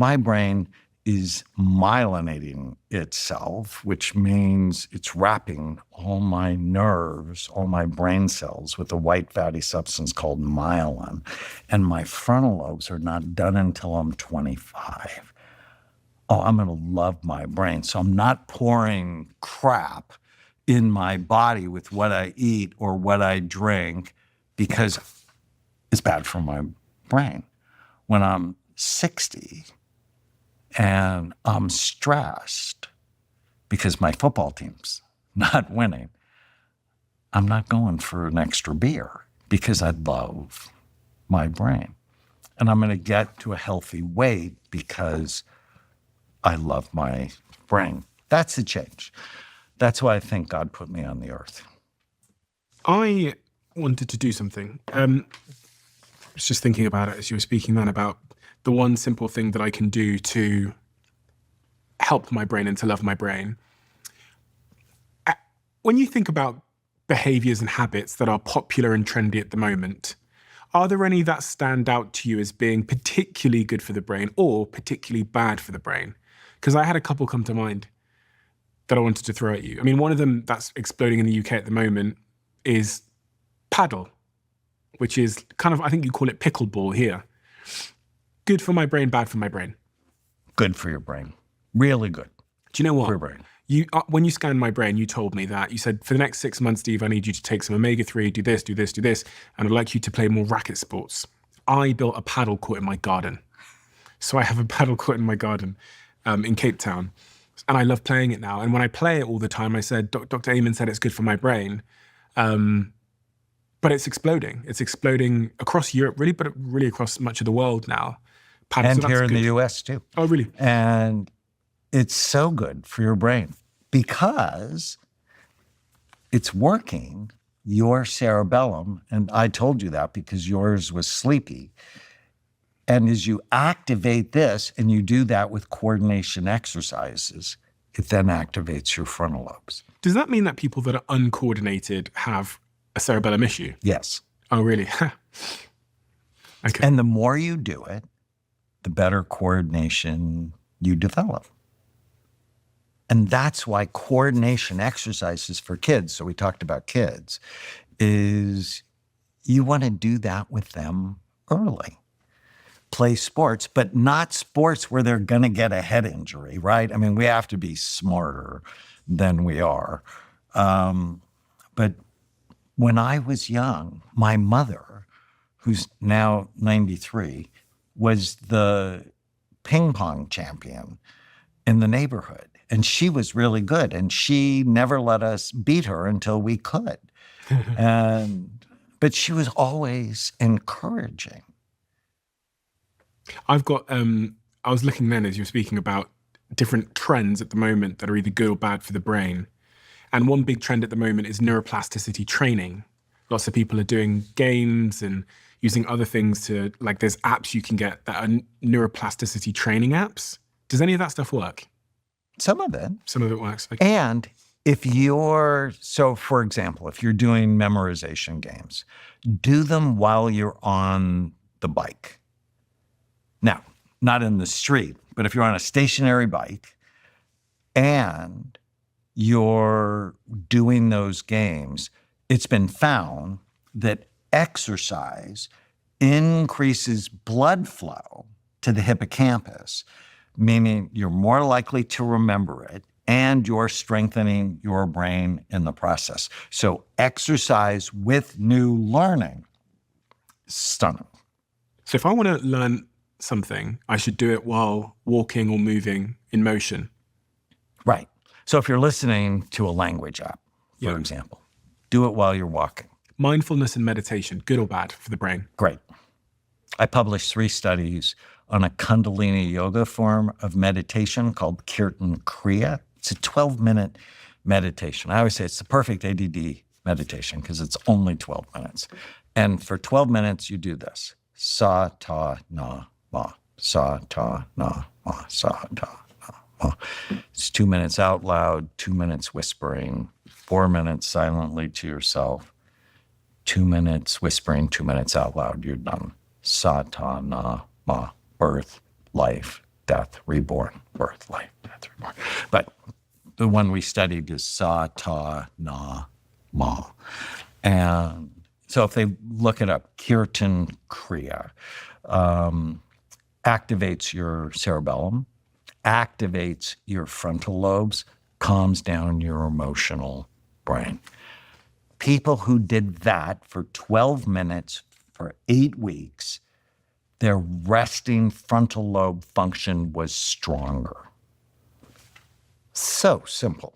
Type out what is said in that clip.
My brain is myelinating itself, which means it's wrapping all my nerves, all my brain cells with a white fatty substance called myelin. And my frontal lobes are not done until I'm 25. Oh, I'm going to love my brain. So I'm not pouring crap in my body with what I eat or what I drink because it's bad for my brain. When I'm 60 and I'm stressed because my football team's not winning, I'm not going for an extra beer because I love my brain. And I'm going to get to a healthy weight because I love my brain. That's the change. That's why I think God put me on the earth. I wanted to do something. I was just thinking about it as you were speaking then about the one simple thing that I can do to help my brain and to love my brain. When you think about behaviors and habits that are popular and trendy at the moment, are there any that stand out to you as being particularly good for the brain or particularly bad for the brain? Because I had a couple come to mind that I wanted to throw at you. I mean, one of them that's exploding in the UK at the moment is paddle, which is kind of, I think you call it pickleball here. Good for my brain, bad for my brain. Good for your brain. Really good. Do you know what? For your brain. When you scanned my brain, you told me that. You said, for the next 6 months, Steve, I need you to take some omega-3, do this, do this, do this, and I'd like you to play more racket sports. I built a paddle court in my garden. So I have a paddle court in my garden in Cape Town. And I love playing it now. And when I play it all the time, I said, Dr. Amen said it's good for my brain. But it's exploding. It's exploding across Europe, really, but really across much of the world now. Paddle, And so here in good. the US too. Oh, really? And it's so good for your brain because it's working your cerebellum. And I told you that because yours was sleepy. And as you activate this, and you do that with coordination exercises, it then activates your frontal lobes. Does that mean that people that are uncoordinated have a cerebellum issue? Yes. Oh, really? Okay. And the more you do it, the better coordination you develop. And that's why coordination exercises for kids, so we talked about kids, is you want to do that with them early. Play sports, but not sports where they're going to get a head injury, right? I mean, we have to be smarter than we are. But when I was young, my mother, who's now 93, was the ping pong champion in the neighborhood. And she was really good. And she never let us beat her until we could. But she was always encouraging. I've got, I was looking then as you were speaking about different trends at the moment that are either good or bad for the brain. And one big trend at the moment is neuroplasticity training. Lots of people are doing games and using other things to, like there's apps you can get that are neuroplasticity training apps. Does any of that stuff work? Some of it. Some of it works. Okay. And if you're, so for example, if you're doing memorization games, do them while you're on the bike. Now, not in the street, but if you're on a stationary bike and you're doing those games, it's been found that exercise increases blood flow to the hippocampus, meaning you're more likely to remember it and you're strengthening your brain in the process. So exercise with new learning, stunning. So if I want to learn something, I should do it while walking or moving in motion. Right. So if you're listening to a language app, for example, do it while you're walking. Mindfulness and meditation, good or bad for the brain? Great. I published 3 studies on a Kundalini yoga form of meditation called Kirtan Kriya. It's a 12-minute meditation. I always say it's the perfect ADD meditation because it's only 12 minutes. And for 12 minutes, you do this. Sa, ta, na, ma. Sa, ta, na, ma. Sa, ta, na, ma. It's 2 minutes out loud, 2 minutes whispering, 4 minutes silently to yourself, 2 minutes whispering, 2 minutes out loud. You're done. Sa, ta, na, ma. Birth, life, death, reborn, birth, life, death, reborn. But the one we studied is sa, ta, na, ma. And so if they look it up, kirtan kriya activates your cerebellum, activates your frontal lobes, calms down your emotional brain. People who did that for 12 minutes for 8 weeks, their resting frontal lobe function was stronger. So simple.